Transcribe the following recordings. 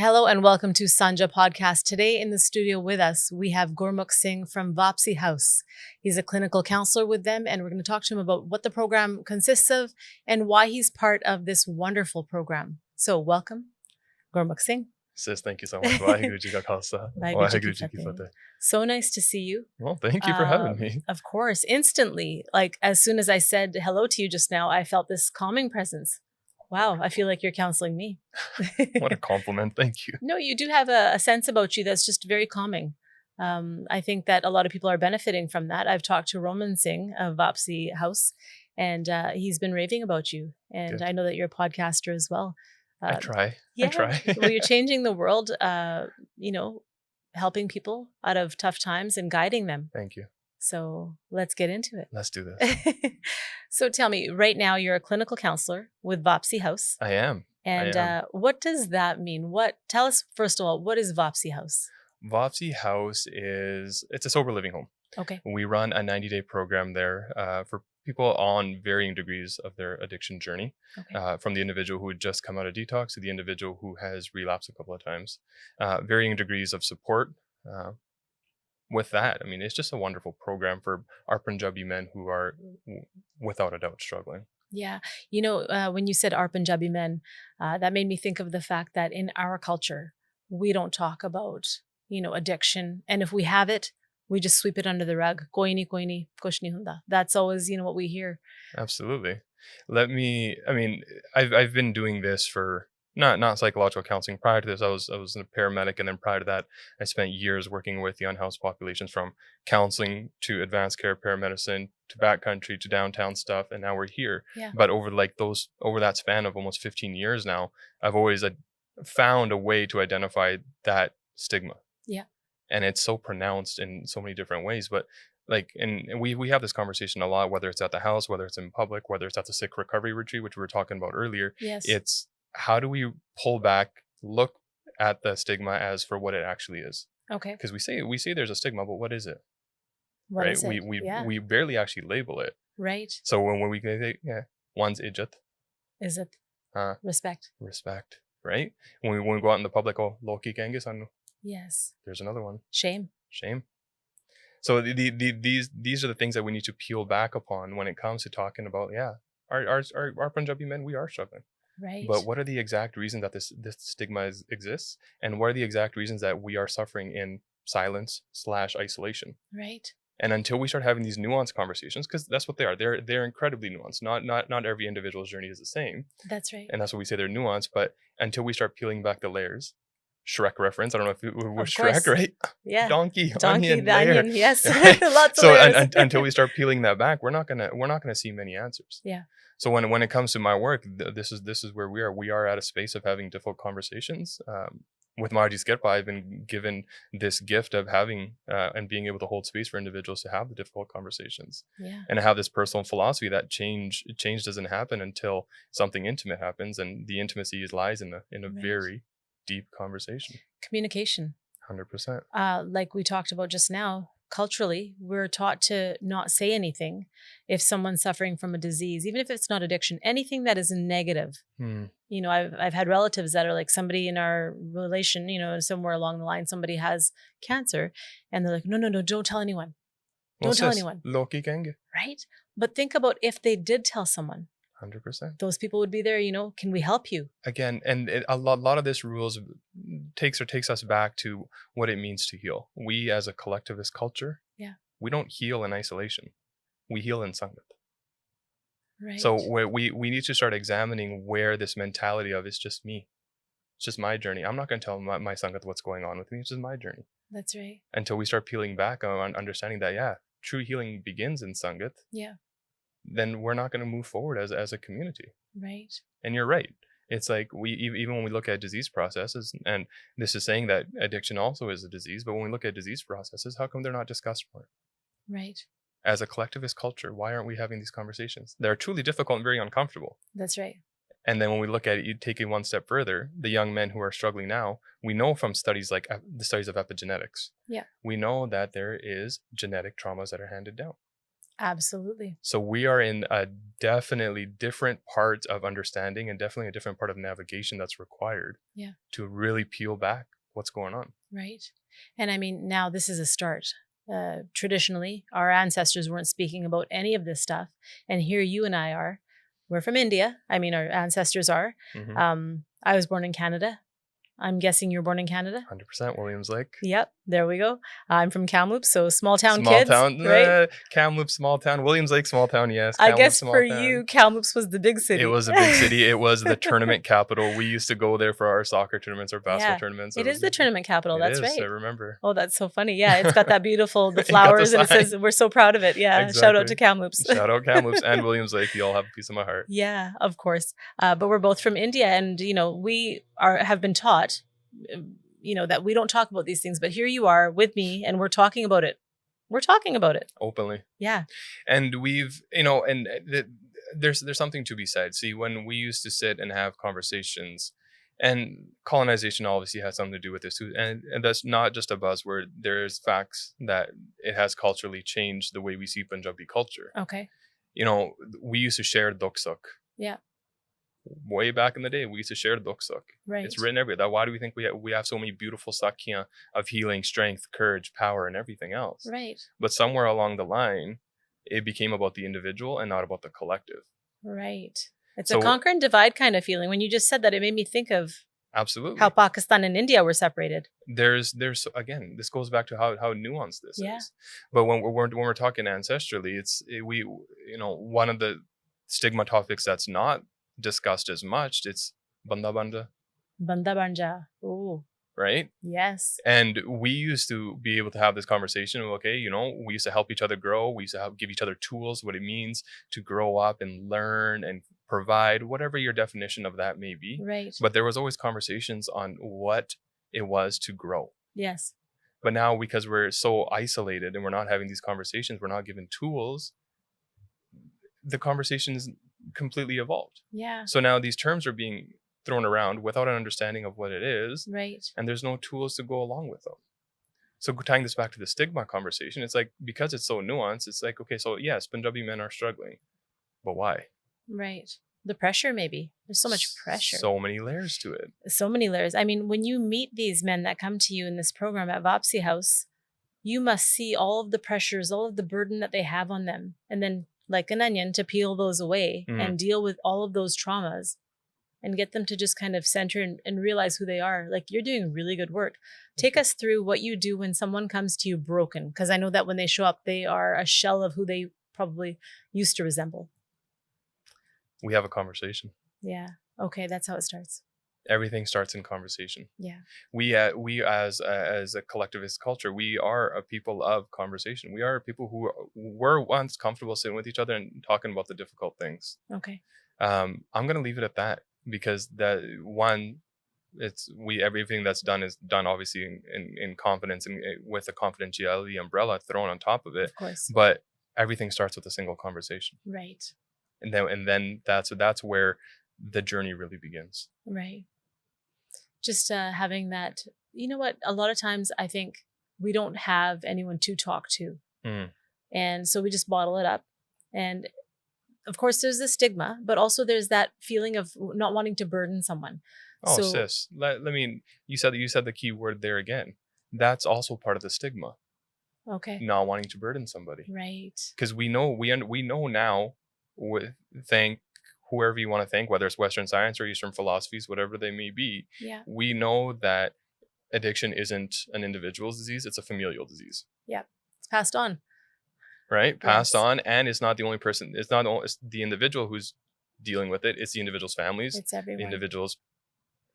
Hello and welcome to Sanjha podcast. Today in the studio with us, we have Gurmukh Singh from Vaapsi House. He's a clinical counselor with them, and we're going to talk to him about what the program consists of and why he's part of this wonderful program. So welcome, Gurmukh Singh. Sis, thank you so much. Waheguru ji ka khalsa. Waheguru ji ki fateh. So nice to see you. Well, thank you for having me. Of course. Instantly, like as soon as I said hello to you just now, I felt this calming presence. Wow, I feel like you're counseling me. What a compliment. Thank you. No, you do have a sense about you that's just very calming. I think that a lot of people are benefiting from that. I've talked to Roman Singh of Vaapsi House, and he's been raving about you. And Good. I know that you're a podcaster as well. I try. Yeah. I try. Well, you're changing the world, helping people out of tough times and guiding them. Thank you. So let's get into it. Let's do this. So tell me, right now you're a clinical counselor with Vaapsi House. I am. And what does that mean? Tell us, first of all, what is Vaapsi House? Vaapsi House it's a sober living home. Okay. We run a 90-day program there for people on varying degrees of their addiction journey, from the individual who had just come out of detox to the individual who has relapsed a couple of times. Varying degrees of support. With that, I mean, it's just a wonderful program for our Punjabi men who are without a doubt struggling. Yeah. When you said our Punjabi men, that made me think of the fact that in our culture, we don't talk about, addiction. And if we have it, we just sweep it under the rug. Koi nahi, kuch nahi hunda. That's always, what we hear. Absolutely. I've been doing this for not psychological counseling. Prior to this, I was a paramedic, and then prior to that, I spent years working with the unhoused populations, from counseling to advanced care paramedicine to backcountry to downtown stuff, and now we're here. Yeah. But over that span of almost 15 years now, I've always found a way to identify that stigma. Yeah. And it's so pronounced in so many different ways, but we have this conversation a lot, whether it's at the house, whether it's in public, whether it's at the sick recovery retreat, which we were talking about earlier. Yes. It's how do we pull back, look at the stigma as for what it actually is? Okay. Because we say there's a stigma, but what is it? What right? Is it? We barely actually label it. Right. So when we say, one's ijat. Is it? Respect. Respect. Right? When we go out in the public, loki kenge sanu. Yes. There's another one. Shame. So these are the things that we need to peel back upon when it comes to talking about, our Punjabi men, we are struggling. Right. But what are the exact reasons that this stigma exists? And what are the exact reasons that we are suffering in silence / isolation? Right. And until we start having these nuanced conversations, because that's what they are, they're incredibly nuanced. Not every individual's journey is the same. That's right. And that's what we say, they're nuanced. But until we start peeling back the layers, Shrek reference. I don't know if it was Shrek, right? Yeah. Donkey, the onion, yes. Right? Lots of so layers. Until we start peeling that back, we're not gonna see many answers. Yeah. So when it comes to my work, this is where we are. We are at a space of having difficult conversations. With Marty Skerpa, I've been given this gift of having and being able to hold space for individuals to have the difficult conversations. Yeah. And to have this personal philosophy that change doesn't happen until something intimate happens, and the intimacy lies in a very deep conversation. Communication. 100%. Like we talked about just now, culturally, we're taught to not say anything if someone's suffering from a disease, even if it's not addiction, anything that is negative. I've had relatives that are like, somebody in our relation, somewhere along the line, somebody has cancer, and they're like, no, don't tell anyone. Don't tell anyone. Loki kenge. Right? But think about if they did tell someone. 100%. Those people would be there, can we help you? Again, and a lot of this rules takes us back to what it means to heal. We as a collectivist culture, we don't heal in isolation. We heal in sangat. Right. So we need to start examining where this mentality of it's just me. It's just my journey. I'm not going to tell my sangat what's going on with me. It's just my journey. That's right. Until we start peeling back on understanding that, true healing begins in sangat. Yeah. Then we're not going to move forward as a community. Right. And you're right. It's like even when we look at disease processes, and this is saying that addiction also is a disease, but when we look at disease processes, how come they're not discussed more? Right. As a collectivist culture, why aren't we having these conversations? They're truly difficult and very uncomfortable. That's right. And then when we look at it, you take it one step further, the young men who are struggling now, we know from studies like the studies of epigenetics. Yeah. We know that there is genetic traumas that are handed down. Absolutely. So we are in a definitely different part of understanding and definitely a different part of navigation that's required to really peel back what's going on. Right. And I mean, now this is a start. Traditionally, our ancestors weren't speaking about any of this stuff. And here you and I are. We're from India. I mean, our ancestors are. I was born in Canada. I'm guessing you're born in Canada? 100% Williams Lake. Yep, there we go. I'm from Kamloops, so small town Small kids, town, right? Kamloops, small town. Williams Lake, small town, yes. I Kamloops, guess small for town. you, Kamloops was the big city. It was a big city. It was the tournament capital. We used to go there for our soccer tournaments or basketball tournaments. It is the tournament capital. That's right. I remember. Oh, that's so funny. Yeah, it's got that beautiful, the flowers, and it says, we're so proud of it. Yeah, Exactly. Shout out to Kamloops. Shout out Kamloops and Williams Lake. You all have a piece of my heart. Yeah, of course. But we're both from India, and, we have been taught, that we don't talk about these things, but here you are with me and we're talking about it. We're talking about it. Openly. Yeah. And we've, there's something to be said. See, when we used to sit and have conversations, and colonization obviously has something to do with this too. And that's not just a buzzword. There's facts that it has culturally changed the way we see Punjabi culture. Okay. We used to share duksuk. Yeah. Way back in the day, we used to share duksuk. Right. It's written everywhere. Why do we think we have so many beautiful sakya of healing, strength, courage, power, and everything else? Right. But somewhere along the line, it became about the individual and not about the collective. Right. It's a conquer and divide kind of feeling. When you just said that, it made me think of absolutely how Pakistan and India were separated. There's again, this goes back to how nuanced this is. But when we're talking ancestrally, one of the stigma topics that's not discussed as much, it's banda banja. Ooh. Right? Yes. And we used to be able to have this conversation of, okay, we used to help each other grow. We used to give each other tools, what it means to grow up and learn and provide, whatever your definition of that may be. Right. But there was always conversations on what it was to grow. Yes. But now, because we're so isolated and we're not having these conversations, we're not given tools, the conversation is completely evolved. Yeah. So now these terms are being thrown around without an understanding of what it is. Right. And there's no tools to go along with them. So tying this back to the stigma conversation, it's like, because it's so nuanced, it's like, okay, so yes, Punjabi men are struggling, but why? Right. The pressure, maybe. There's so much pressure. So many layers to it. So many layers. I mean, when you meet these men that come to you in this program at Vaapsi House, you must see all of the pressures, all of the burden that they have on them. And then, like an onion, to peel those away and deal with all of those traumas and get them to just kind of center and realize who they are. Like, you're doing really good work. Take us through what you do when someone comes to you broken, because I know that when they show up, they are a shell of who they probably used to resemble. We have a conversation. Yeah. Okay. That's how it starts. Everything starts in conversation. Yeah. We as a collectivist culture, we are a people of conversation. We are people who were once comfortable sitting with each other and talking about the difficult things. Okay. I'm going to leave it at that, because everything that's done is done obviously in confidence and with a confidentiality umbrella thrown on top of it. Of course. But everything starts with a single conversation. Right. And then that's where the journey really begins. Right. Just having that, you know what? A lot of times I think we don't have anyone to talk to. And so we just bottle it up. And of course there's the stigma, but also there's that feeling of not wanting to burden someone. Oh, so, sis, you said the key word there again. That's also part of the stigma. Okay. Not wanting to burden somebody. Right. Because we know now, thank whoever you want to thank, whether it's Western science or Eastern philosophies, whatever they may be, we know that addiction isn't an individual's disease, it's a familial disease. Yeah. It's passed on. Right? Passed on, and it's not the only person, it's the individual who's dealing with it, it's the individual's families. It's everyone. The individuals.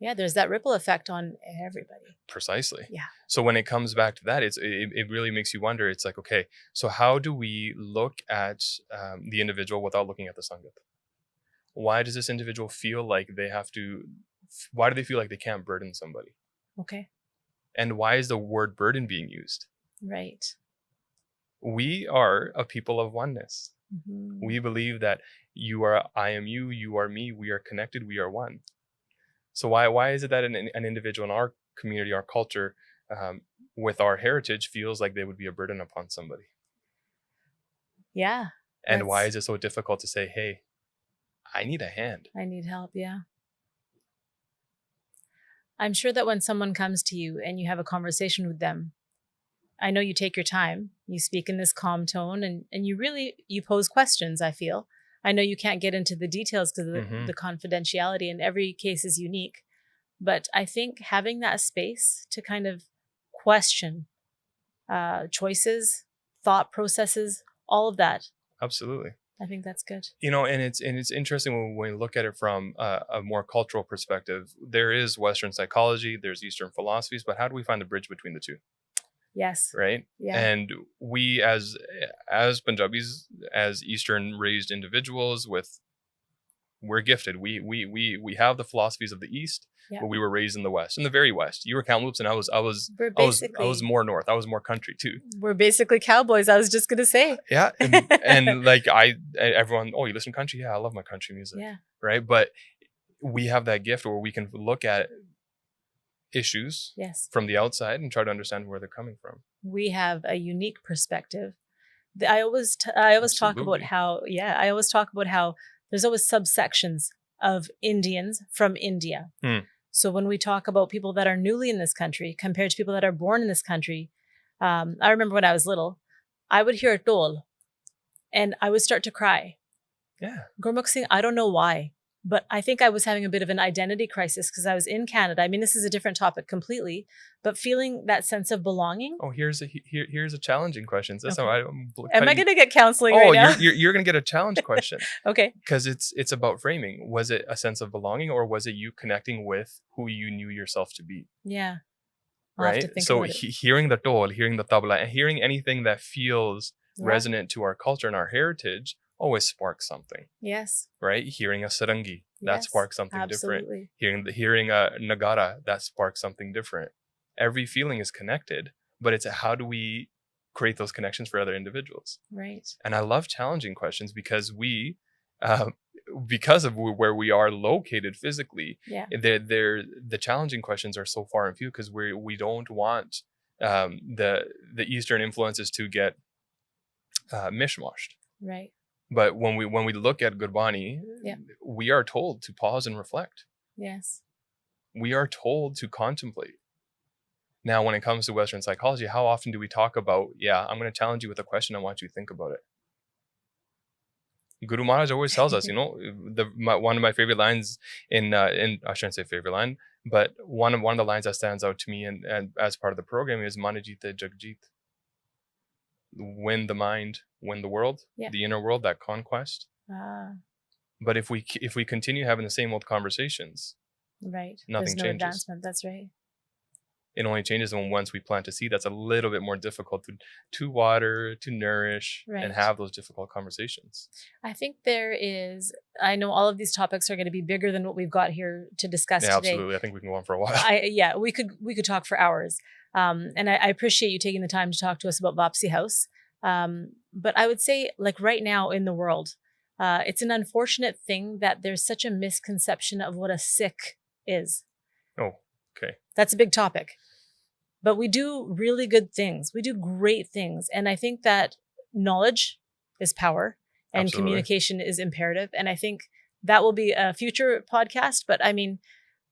Yeah, there's that ripple effect on everybody. Precisely. Yeah. So when it comes back to that, it really makes you wonder. It's like, okay, so how do we look at the individual without looking at the Sangat? Why does this individual feel like why do they feel like they can't burden somebody? Okay. And why is the word burden being used? Right. We are a people of oneness. Mm-hmm. We believe that I am you, you are me, we are connected, we are one. So why is it that an individual in our community, our culture, with our heritage feels like they would be a burden upon somebody? Yeah. And why is it so difficult to say, hey, I need a hand? I need help. Yeah. I'm sure that when someone comes to you and you have a conversation with them, I know you take your time, you speak in this calm tone, and you pose questions, I feel. I know you can't get into the details because of the confidentiality, and every case is unique. But I think having that space to kind of question choices, thought processes, all of that. Absolutely. I think that's good. And it's interesting when we look at it from a more cultural perspective. There is Western psychology, there's Eastern philosophies, but how do we find the bridge between the two? Yes. Right. Yeah. And we as Punjabis, as Eastern raised individuals, we're gifted. We have the philosophies of the East, but we were raised in the West, in the very West. You were Kamloops, and I was more north. I was more country too. We're basically cowboys. I was just gonna say. Yeah, and like everyone, oh, you listen to country? Yeah, I love my country music. Yeah. Right, but we have that gift where we can look at issues from the outside and try to understand where they're coming from. We have a unique perspective. I always talk about how there's always subsections of Indians from India. So when we talk about people that are newly in this country compared to people that are born in this country, I remember when I was little, I would hear a tol and I would start to cry. Yeah. Gurmukh Singh, I don't know why, but I think I was having a bit of an identity crisis because I was in Canada. I mean, this is a different topic completely, but feeling that sense of belonging. Oh, here's a challenging question. That's how Am I going to get counseling right now? You're going to get a challenge question. Okay. Because it's about framing. Was it a sense of belonging, or was it you connecting with who you knew yourself to be? Yeah. Right. So hearing the tol, hearing the tabla, and hearing anything that feels resonant to our culture and our heritage always sparks something. Yes. Right. Hearing a sarangi, that sparks something absolutely. Different. Hearing a nagara, that sparks something different. Every feeling is connected, but it's how do we create those connections for other individuals? Right. And I love challenging questions because because of where we are located physically, the challenging questions are so far and few because we don't want the Eastern influences to get mishmashed. Right. But when we look at Gurbani, we are told to pause and reflect. Yes. We are told to contemplate. Now, when it comes to Western psychology, how often do we talk about, I'm going to challenge you with a question, I want you to think about it. Guru Maharaj always tells us, one of my favorite lines in I shouldn't say favorite line, but one of the lines that stands out to me and as part of the program is Manajita Jagjit. Win the mind, win the world, the inner world, that conquest. But if we continue having the same old conversations, right, nothing changes. Advancement. That's right. It only changes when once we plant a seed that's a little bit more difficult to water, to nourish, and have those difficult conversations. I think I know all of these topics are going to be bigger than what we've got here to discuss today. Absolutely. I think we can go on for a while. We could talk for hours. And I appreciate you taking the time to talk to us about Vaapsi House. But I would say, like right now in the world, it's an unfortunate thing that there's such a misconception of what a Sikh is. Oh, okay. That's a big topic. But we do really good things. We do great things. And I think that knowledge is power and communication is imperative. And I think that will be a future podcast. But I mean,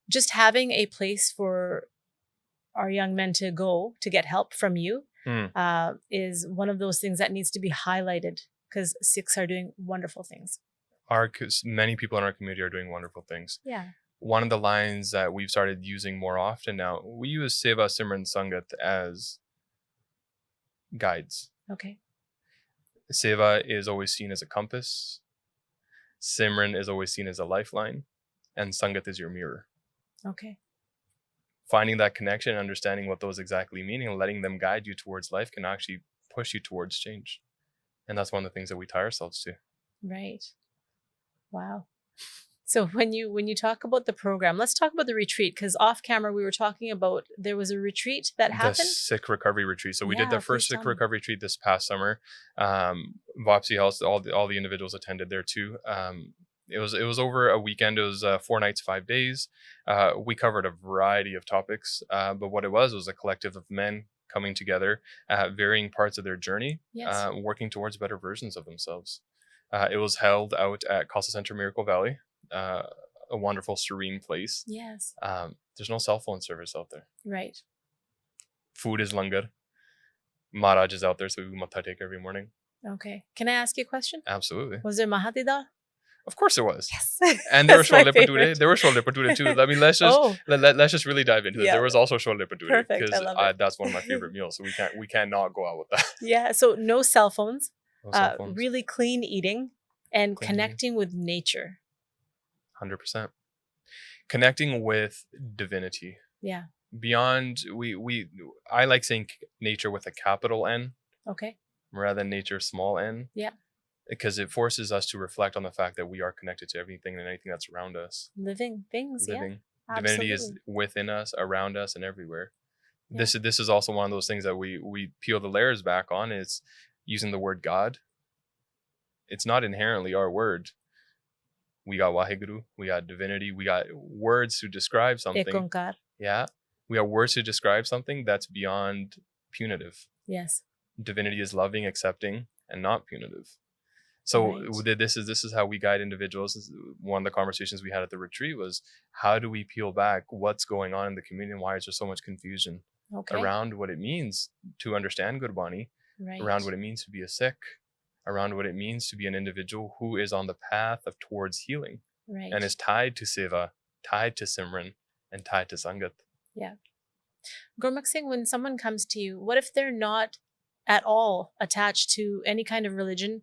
just having a place for our young men to go to get help from you is one of those things that needs to be highlighted because Sikhs are doing wonderful things. Many people in our community are doing wonderful things. Yeah. One of the lines that we've started using more often now, we use Seva, Simran, Sangat as guides. Okay. Seva is always seen as a compass. Simran is always seen as a lifeline. And Sangat is your mirror. Okay. Finding that connection and understanding what those exactly mean and letting them guide you towards life can actually push you towards change. And that's one of the things that we tie ourselves to. Right. Wow. So when you talk about the program, let's talk about the retreat, because off camera we were talking about there was a retreat that happened. The Sikh recovery retreat. So we did the first Sikh recovery retreat this past summer. Vaapsi House, all the individuals attended there too. It was over a weekend. It was 4 nights, 5 days. We covered a variety of topics, but what it was a collective of men coming together at varying parts of their journey, working towards better versions of themselves. It was held out at Casa Center Miracle Valley, a wonderful, serene place. Yes. There's no cell phone service out there. Right. Food is langar. Maharaj is out there, so we matha take every morning. Okay. Can I ask you a question? Absolutely. Was there mahati dal? Of course there was. Yes. And there were That's my shole pature. favorite. There were shole pature too. I mean, let's just let's just really dive into it. Yeah. There was also shole pature Perfect. I because love it. that's one of my favorite meals. So we can't not go out with that. Yeah. So no cell phones. No cell phones. Really clean eating and Clean connecting with nature. 100%. Connecting with divinity. Yeah. Beyond I like saying nature with a capital N. Okay. Rather than nature small n. Yeah. Because it forces us to reflect on the fact that we are connected to everything and anything that's around us. Living things. Living. Yeah. Divinity is Absolutely. within us, around us, and everywhere. Yeah. This is also one of those things that we peel the layers back on. It's using the word God. It's not inherently our word. We got Waheguru, we got divinity, we got words to describe something. Ekonkar. Yeah. We have words to describe something that's beyond punitive. Yes. Divinity is loving, accepting, and not punitive. So Right. this is how we guide individuals. This is one of the conversations we had at the retreat was, how do we peel back what's going on in the community and why is there so much confusion around what it means to understand Gurbani, Right. around what it means to be a Sikh, around what it means to be an individual who is on the path of towards healing, Right. and is tied to Seva, tied to Simran, and tied to Sangat. Yeah. Gurmukh Singh, when someone comes to you, what if they're not at all attached to any kind of religion?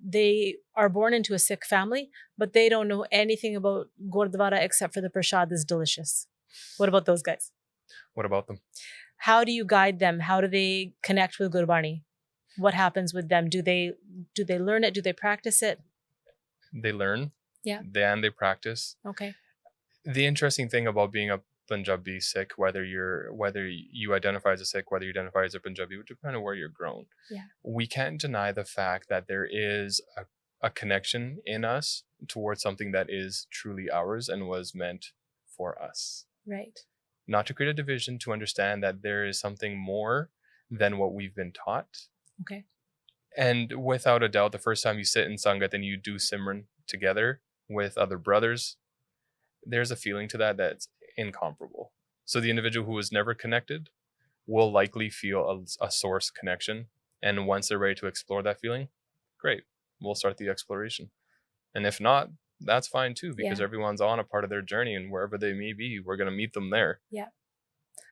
They are born into a Sikh family, but they don't know anything about Gurdwara except for the prasad is delicious. What about those guys? What about them? How do you guide them? How do they connect with Gurbani? What happens with them? Do they learn it? Do they practice it? They learn. Yeah. Then they practice. Okay. The interesting thing about being a Punjabi Sikh, whether you identify as a Sikh, whether you identify as a Punjabi, which depends on where you're grown. Yeah. We can't deny the fact that there is a connection in us towards something that is truly ours and was meant for us. Right. Not to create a division, to understand that there is something more than what we've been taught. Okay. And without a doubt, the first time you sit in Sangat and you do Simran together with other brothers, there's a feeling to that that's incomparable. So the individual who is never connected will likely feel a source connection. And once they're ready to explore that feeling, great, we'll start the exploration. And if not, that's fine too, because everyone's on a part of their journey, and wherever they may be, we're going to meet them there. Yeah.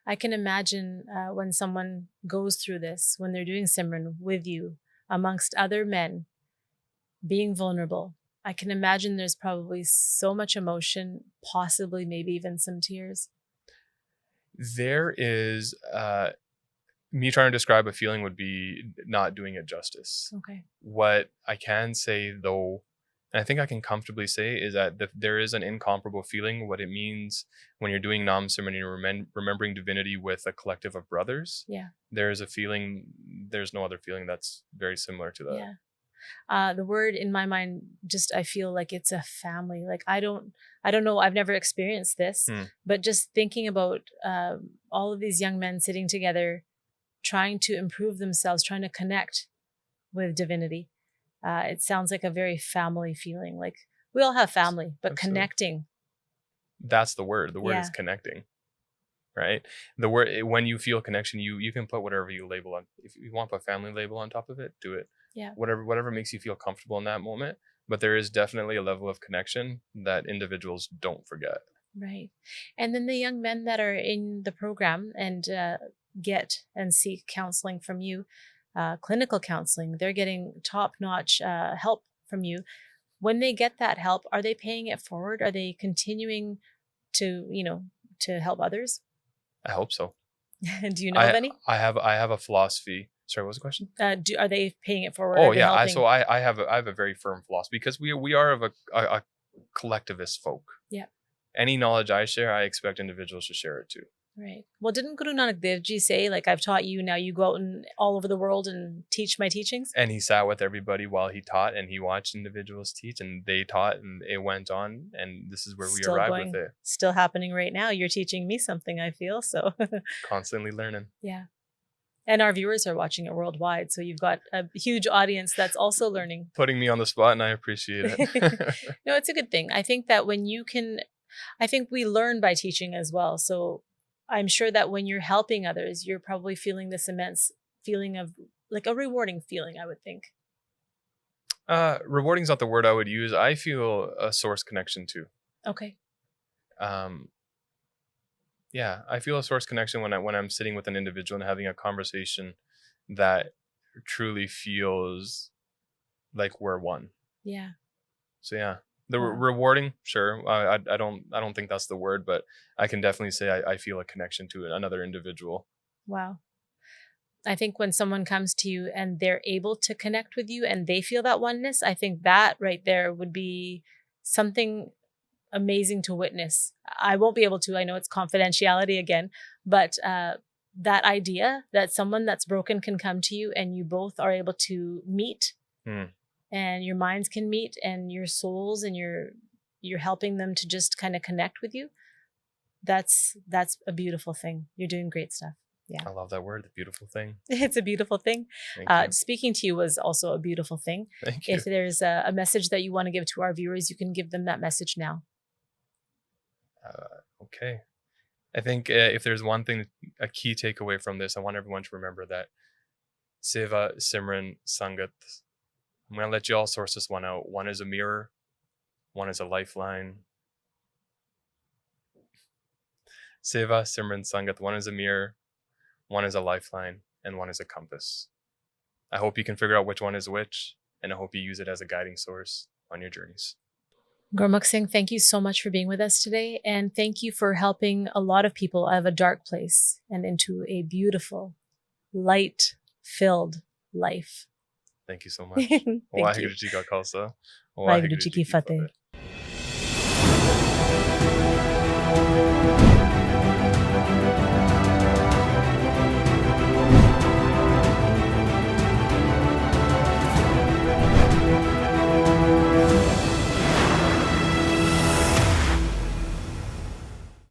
I can imagine when someone goes through this, when they're doing Simran with you, amongst other men, being vulnerable. I can imagine there's probably so much emotion, possibly maybe even some tears. There is, me trying to describe a feeling would be not doing it justice. Okay. What I can say though, and I think I can comfortably say, is that there is an incomparable feeling, what it means when you're doing Nam Simran and you're remembering divinity with a collective of brothers. Yeah. There is a feeling, there's no other feeling that's very similar to that. Yeah. The word in my mind, just I feel like it's a family. Like I don't know. I've never experienced this, but just thinking about all of these young men sitting together, trying to improve themselves, trying to connect with divinity. It sounds like a very family feeling. Like we all have family, but Absolutely. Connecting. That's the word. The word is connecting. Right? The word, when you feel connection, you can put whatever you label on. If you want to put family label on top of it, do it. Yeah. Whatever makes you feel comfortable in that moment. But there is definitely a level of connection that individuals don't forget. Right. And then the young men that are in the program and get and seek counseling from you, clinical counseling, they're getting top-notch help from you. When they get that help, are they paying it forward? Are they continuing to help others? I hope so. Do you know of any? I have a philosophy. Sorry, what was the question? Are they paying it forward? Oh yeah, I have a very firm philosophy, because we are of a collectivist folk. Yeah. Any knowledge I share, I expect individuals to share it too. Right. Well, didn't Guru Nanak Dev Ji say, like, I've taught you, now you go out and all over the world and teach my teachings? And he sat with everybody while he taught, and he watched individuals teach, and they taught, and it went on, and this is where we arrived with it. Still happening right now. You're teaching me something, I feel, so. Constantly learning. Yeah. And our viewers are watching it worldwide. So you've got a huge audience that's also learning. Putting me on the spot, and I appreciate it. No, it's a good thing. I think that when you can, I think we learn by teaching as well. So I'm sure that when you're helping others, you're probably feeling this immense feeling of like a rewarding feeling, I would think. Rewarding is not the word I would use. I feel a source connection too. Okay. Yeah, I feel a source connection when I'm sitting with an individual and having a conversation that truly feels like we're one. Yeah. So yeah, the rewarding, sure. I don't think that's the word, but I can definitely say I feel a connection to another individual. Wow. I think when someone comes to you and they're able to connect with you and they feel that oneness, I think that right there would be something amazing to witness. I won't be able to, I know it's confidentiality again, but that idea that someone that's broken can come to you and you both are able to meet and your minds can meet and your souls and you're helping them to just kind of connect with you. That's a beautiful thing. You're doing great stuff. Yeah. I love that word, the beautiful thing. It's a beautiful thing. Speaking to you was also a beautiful thing. Thank you. If there's a message that you want to give to our viewers, you can give them that message now. Okay. I think if there's one thing, a key takeaway from this, I want everyone to remember that Seva, Simran, Sangat. I'm going to let you all source this one out. One is a mirror. One is a lifeline. Seva, Simran, Sangat. One is a mirror. One is a lifeline, and one is a compass. I hope you can figure out which one is which, and I hope you use it as a guiding source on your journeys. Gurmukh Singh, thank you so much for being with us today, and thank you for helping a lot of people out of a dark place and into a beautiful, light-filled life. Thank you so much. Waheguru Ji Ka Khalsa. Waheguru Ji Ki Fateh.